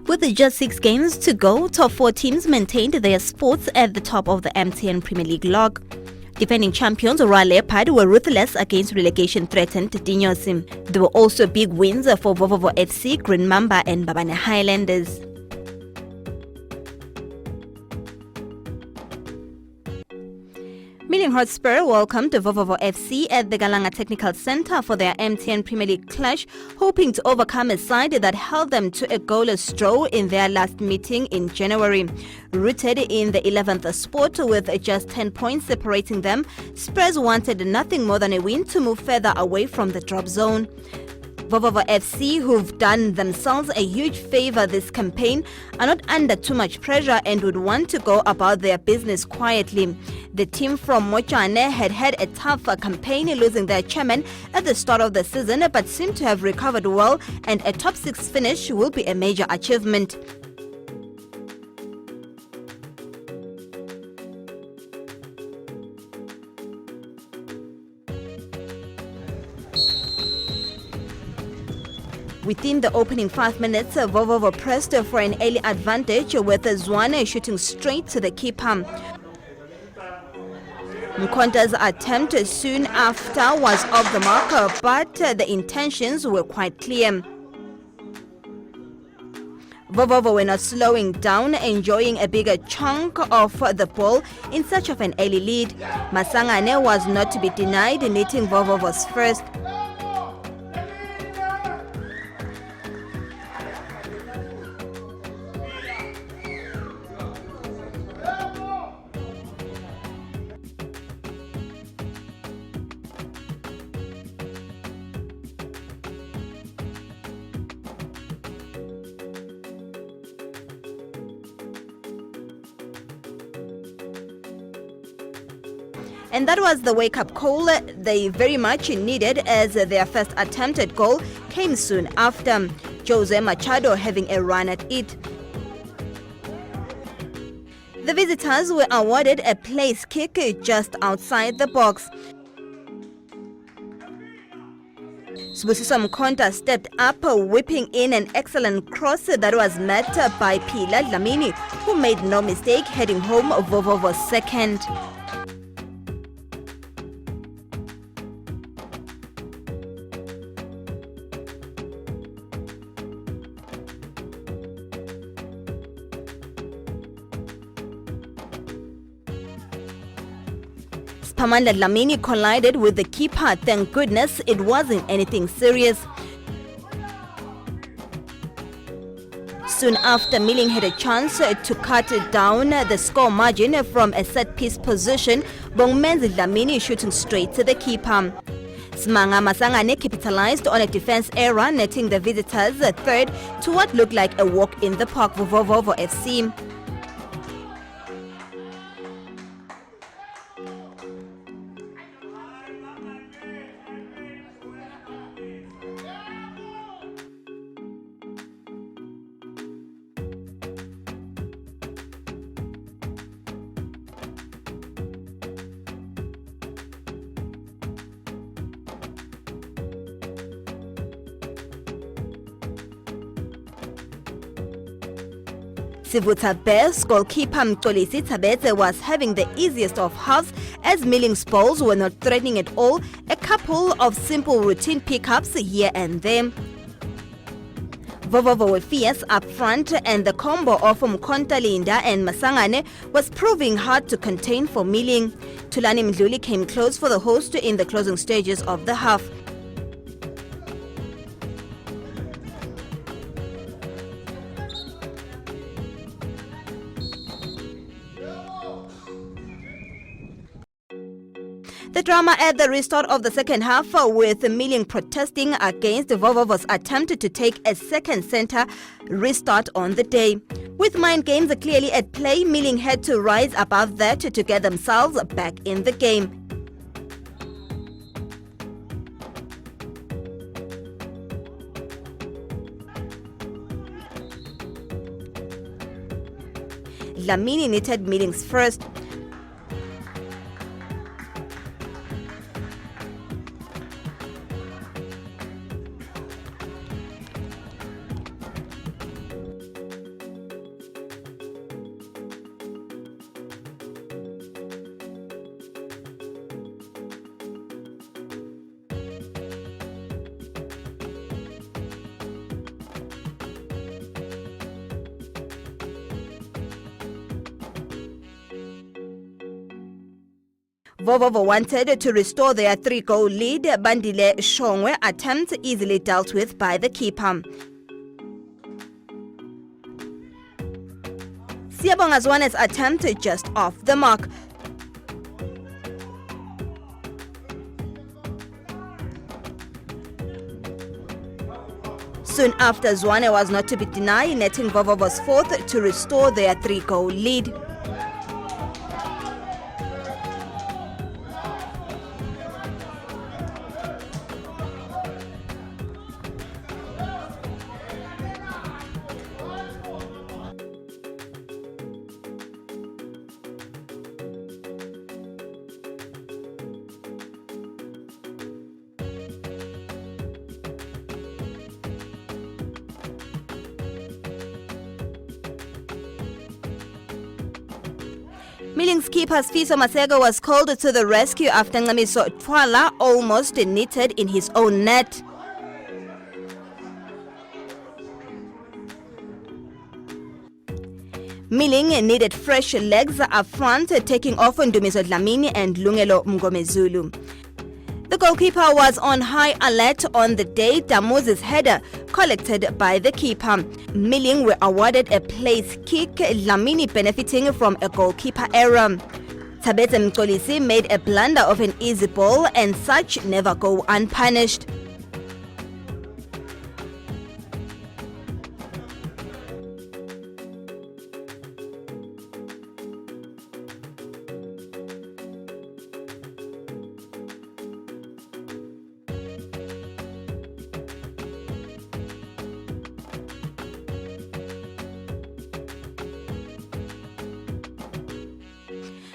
With just 6 games to go, top 4 teams maintained their spots at the top of the MTN Premier League log. Defending champions Royal Leopard were ruthless against relegation-threatened Dinyosi. There were also big wins for Vovovo FC, Green Mamba and Babane Highlanders. Milling Hotspur welcomed Vovovo FC at the Galanga Technical Centre for their MTN Premier League clash, hoping to overcome a side that held them to a goalless draw in their last meeting in January. Rooted in the 11th spot with just 10 points separating them, Spurs wanted nothing more than a win to move further away from the drop zone. Vovovo FC, who've done themselves a huge favour this campaign, are not under too much pressure and would want to go about their business quietly. The team from Mochane had a tough campaign, losing their chairman at the start of the season, but seem to have recovered well, and a top 6 finish will be a major achievement. Within the opening 5 minutes, Vovovo pressed for an early advantage with Eswatini shooting straight to the keeper. Mkonta's attempt soon after was off the mark, but the intentions were quite clear. Vovovo were not slowing down, enjoying a bigger chunk of the ball in search of an early lead. Masangane was not to be denied, netting Vovovo's first. And that was the wake-up call they very much needed, as their first attempted goal came soon after, Jose Machado having a run at it. The visitors were awarded a place kick just outside the box. Sbusiso Mkonta stepped up, whipping in an excellent cross that was met by Pilar Dlamini, who made no mistake heading home Vovovo's second. Spamanda Dlamini collided with the keeper. Thank goodness it wasn't anything serious. Soon after, Milling had a chance to cut down the score margin from a set-piece position, Bongmenzi Dlamini shooting straight to the keeper. Smanga Masangane capitalized on a defense error, netting the visitors third to what looked like a walk in the park for Vovovo FC. Sivuta Bears goalkeeper Mtolisi Tabete was having the easiest of halves, as Milling's balls were not threatening at all, a couple of simple routine pickups here and there. Vovovo were fierce up front, and the combo of Mkonta Linda and Masangane was proving hard to contain for Milling. Tulani Mdluli came close for the host in the closing stages of the half. The drama at the restart of the second half, with Milling protesting against Vovovo's attempt to take a second centre restart on the day. With mind games clearly at play, Milling had to rise above that to get themselves back in the game. Dlamini netted Milling's first. Vovovo wanted to restore their 3-goal lead. Bandile Shongwe attempt easily dealt with by the keeper. Siyabonga Zwane's attempt just off the mark. Soon after, Zwane was not to be denied, netting Vovovo's 4th to restore their 3-goal lead. Milling's keeper Sfiso Masego was called to the rescue after Ngamiso Twala almost knitted in his own net. Milling needed fresh legs up front, taking off Ndumiso Dlamini and Lungelo Mgomezulu. The goalkeeper was on high alert on the day. Damuzi's header collected by the keeper. Milling were awarded a place kick, Dlamini benefiting from a goalkeeper error. Tabete Mkolisi made a blunder of an easy ball, and such never go unpunished.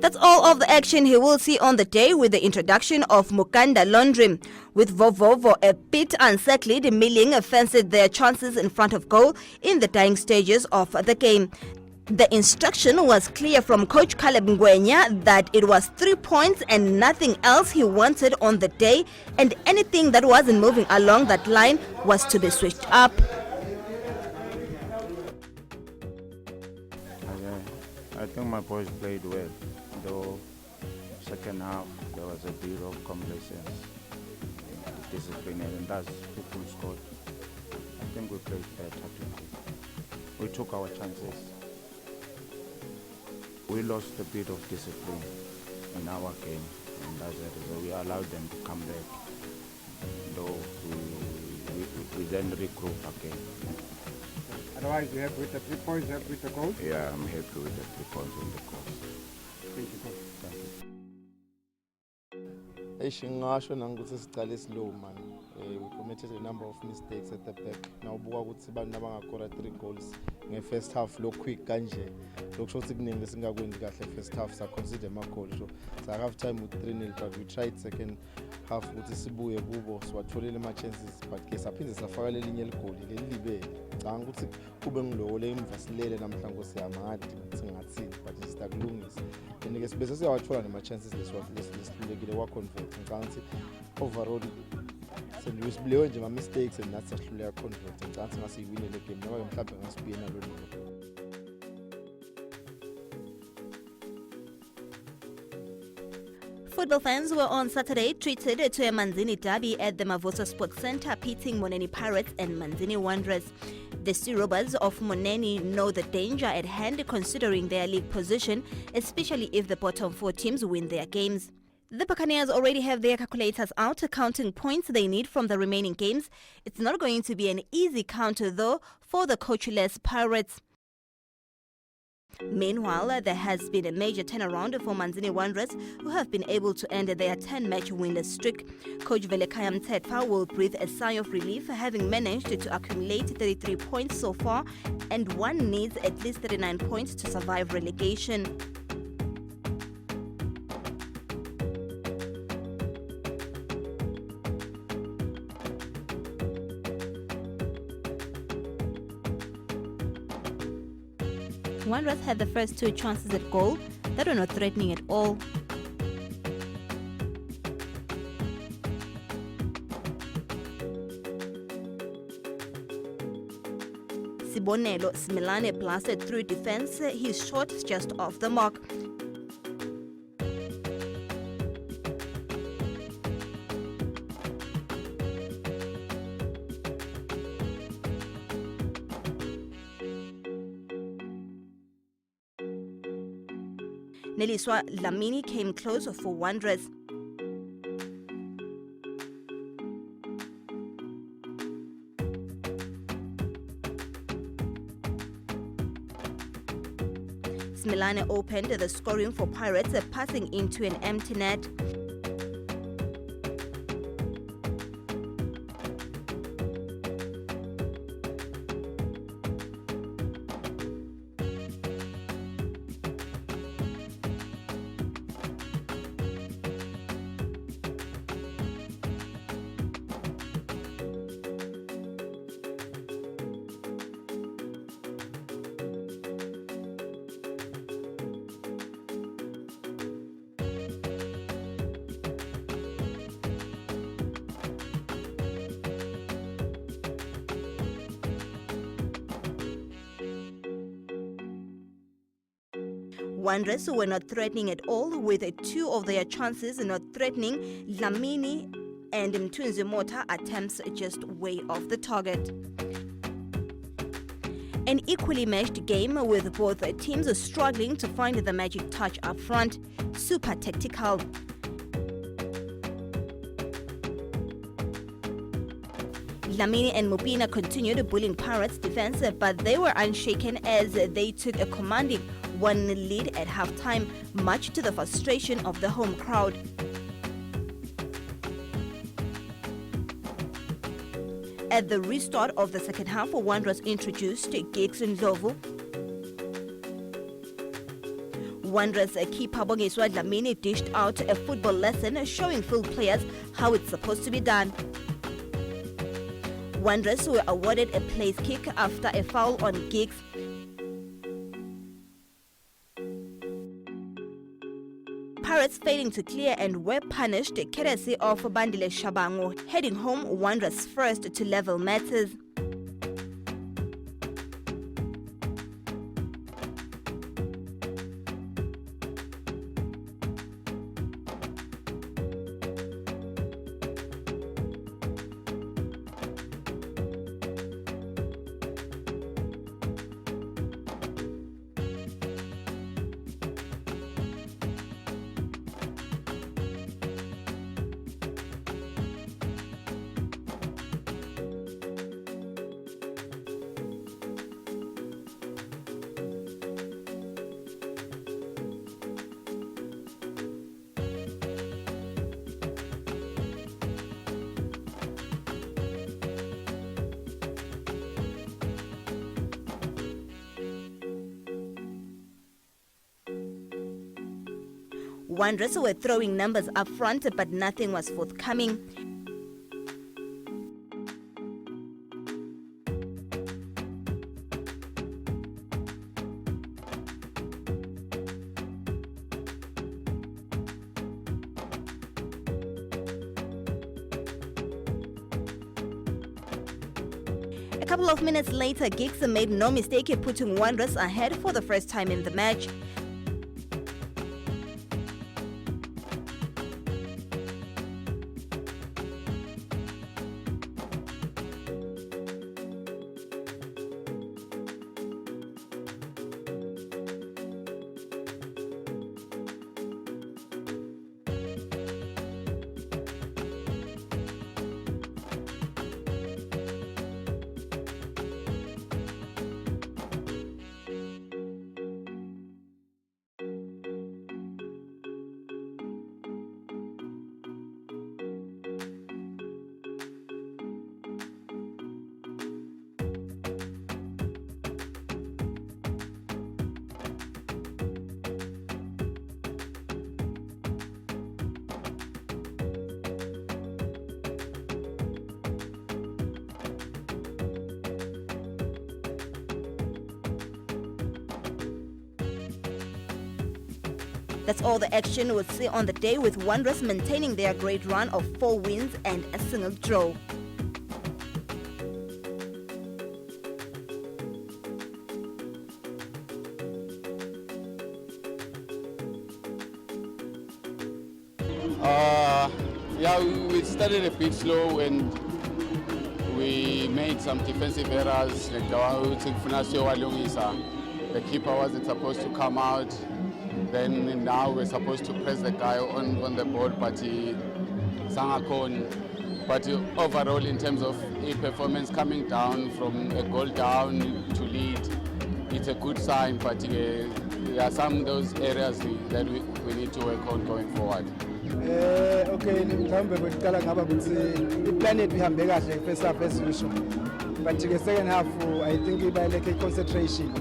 That's all of the action he will see on the day, with the introduction of Mukanda Laundry. With Vovovo a bit unsettled, Milling fancied their chances in front of goal in the dying stages of the game. The instruction was clear from coach Caleb Ngwenya that it was 3 points and nothing else he wanted on the day, and anything that wasn't moving along that line was to be switched up. I think my boys played well, though second half there was a bit of complacence, discipline, and that's people scored. I think we played better today. We took our chances. We lost a bit of discipline in our game, and that's it. So we allowed them to come back, though we then regroup again. Otherwise, you happy with the 3 points, happy with the goal? Yeah, I'm happy with the 3 points in the course. Thank you, coach. Thank you. Eshingasho nangukuthi siqale slow man. We committed a number of mistakes at the back. Now buka ukuthi abantu abangakora 3 goals nge-first half lo quick kanje. Lokusho ukuthi kuningi singakwendi kahle first half sa consider ama goal. So half time with 3-0, but we tried second half ukuthi sibuye kubo siwatholele ama chances, but ke saphinde safaka lelinye ligoli lelibe. Ngicanga ukuthi kube ngilo le imvasilele namhlanje ngosiyamadi singathi, but isidakulungisa. Ke sibese siyawathola nema chances lesihlulekile wa convert. Ngicanga ukuthi overall sendiwisibilewe nje ma-mistakes and nathi sahluleka convert. Ngicanga ukuthi ngasiyiwine le game noma mhlawumbe ngasibuye nalo lolo. Football fans were on Saturday treated to a Manzini derby at the Mavosa Sports Centre, pitting Moneni Pirates and Manzini Wanderers. The Sea Robbers of Moneni know the danger at hand considering their league position, especially if the bottom 4 teams win their games. The Buccaneers already have their calculators out, counting points they need from the remaining games. It's not going to be an easy counter, though, for the coachless Pirates. Meanwhile, there has been a major turnaround for Manzini Wanderers, who have been able to end their 10-match winless streak. Coach Velekaya Mthetfa will breathe a sigh of relief, having managed to accumulate 33 points so far, and one needs at least 39 points to survive relegation. Wanderers had the first 2 chances at goal that were not threatening at all. Sibonelo Similane blasted through defense, his shot just off the mark. Neliswa Lamini came close for Wanderers. Smilane opened the scoring for Pirates, passing into an empty net. Wanderers were not threatening at all, with two of their chances not threatening. Lamini and Mtunzi Mota attempts just way off the target. An equally matched game with both teams struggling to find the magic touch up front. Super tactical. Lamini and Mupina continued bullying Pirates' defense, but they were unshaken as they took a commanding 1-0 lead at halftime, much to the frustration of the home crowd. At the restart of the second half, Wanderers introduced Giggs Ndlovu. Wanderers keeper Bongiswa Dlamini dished out a football lesson showing field players how it's supposed to be done. Wanderers were awarded a place kick after a foul on Giggs. Pirates failing to clear and were punished courtesy of Bandile Shabango, heading home Wanderers first to level matters. Wanderers were throwing numbers up front, but nothing was forthcoming. A couple of minutes later, Giggs made no mistake in putting Wanderers ahead for the first time in the match. That's all the action we'll see on the day, with Wanderers maintaining their great run of 4 wins and a single draw. Yeah, we started a bit slow and we made some defensive errors. The keeper wasn't supposed to come out. Then now we're supposed to press the guy on the ball, but he sangakon. But overall, in terms of a performance coming down from a goal down to lead, it's a good sign. But there are some of those areas that we need to work on going forward. Okay, mhlawumbe bekuqala ngaba ukuthi iplan yethu ihambe kahle first half as usual, but the second half I think ibaleke concentration,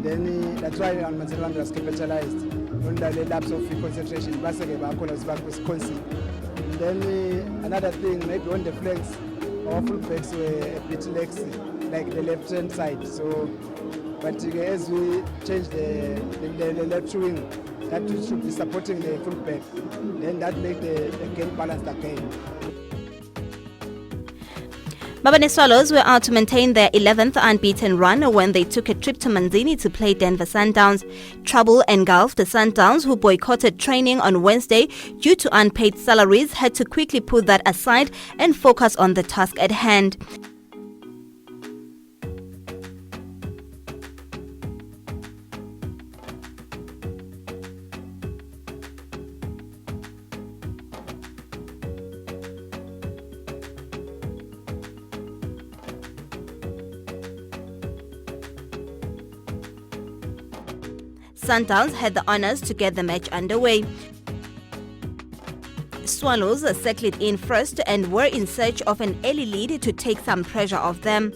then that's why Manchester was capitalized on the lapse of concentration. Baseke bakhona sibaconcede. Then another thing, maybe on the flanks, our fullbacks were a bit lazy, like the left hand side. So, but as we change the left wing, that should be supporting the fullback, then that make the game balanced again. Mabane Swallows were out to maintain their 11th unbeaten run when they took a trip to Manzini to play Denver Sundowns. Trouble engulfed the Sundowns, who boycotted training on Wednesday due to unpaid salaries, had to quickly put that aside and focus on the task at hand. Sundowns had the honours to get the match underway. Swallows circled in first and were in search of an early lead to take some pressure off them.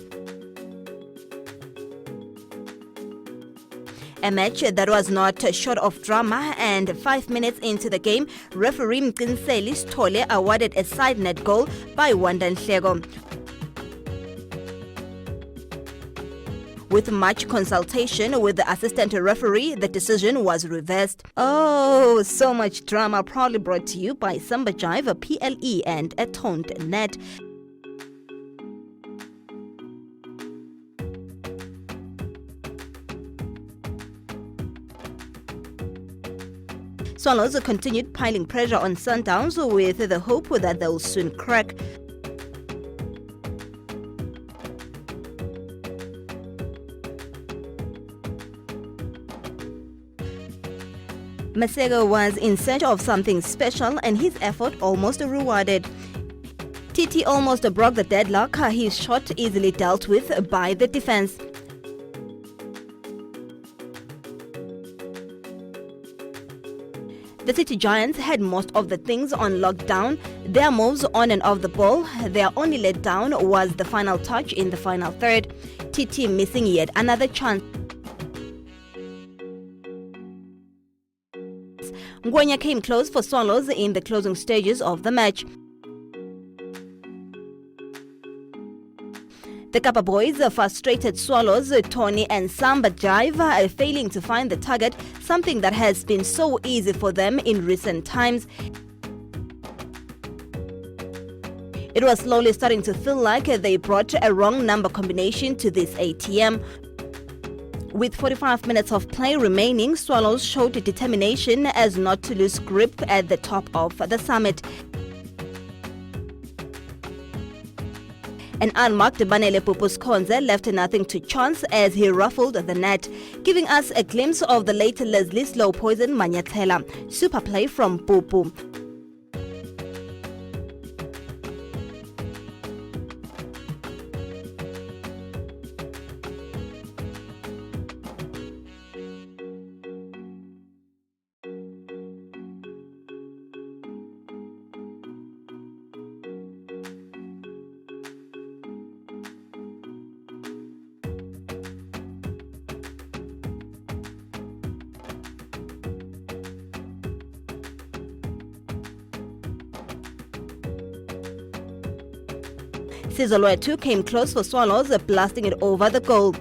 A match that was not short of drama, and 5 minutes into the game, referee Mqiniseli Sithole awarded a side net goal by Wanda Nhleko. With much consultation with the assistant referee, the decision was reversed. Oh, so much drama, proudly brought to you by Samba Jive, a PLE and a toned net. Swallows continued piling pressure on Sundowns with the hope that they'll soon crack. Masego was in search of something special and his effort almost rewarded. TT almost broke the deadlock, his shot easily dealt with by the defense. The City Giants had most of the things on lockdown, their moves on and off the ball. Their only letdown was the final touch in the final third, TT missing yet another chance. Ngwenya came close for Swallows in the closing stages of the match. The Kappa boys frustrated Swallows, Tony and Samba Jive, failing to find the target, something that has been so easy for them in recent times. It was slowly starting to feel like they brought a wrong number combination to this ATM. With 45 minutes of play remaining, Swallows showed determination as not to lose grip at the top of the summit. An unmarked Banele Pupus Konze left nothing to chance as he ruffled the net, giving us a glimpse of the late Leslie Slow Poison Manyathela. Super play from Pupu. Sizolwetu came close for Swallows, blasting it over the goal.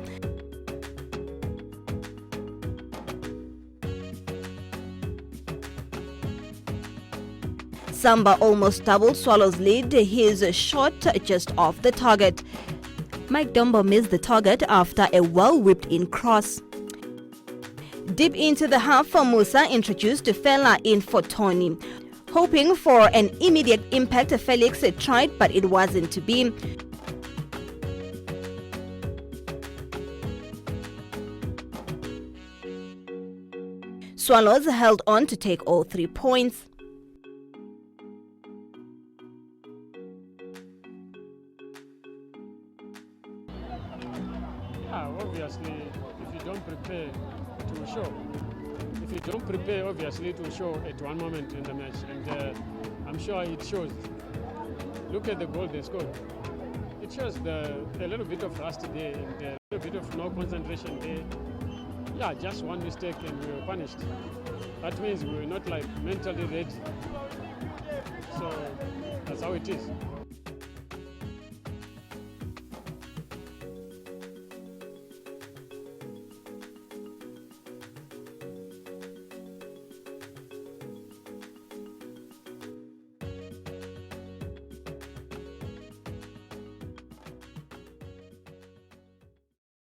Samba almost doubled Swallows' lead, his shot just off the target. Mike Dombo missed the target after a well-whipped-in cross. Deep into the half, Musa introduced Fela in for Tony. Hoping for an immediate impact, Felix tried, but it wasn't to be. Swallows held on to take all 3 points. Obviously, if you don't prepare, it will show. If you don't prepare, obviously it will show at one moment in the match, and I'm sure it shows. Look at the goal they scored. It shows a little bit of rust there and a little bit of no concentration there. Yeah, just one mistake and we were punished. That means we were not like mentally ready. So that's how it is.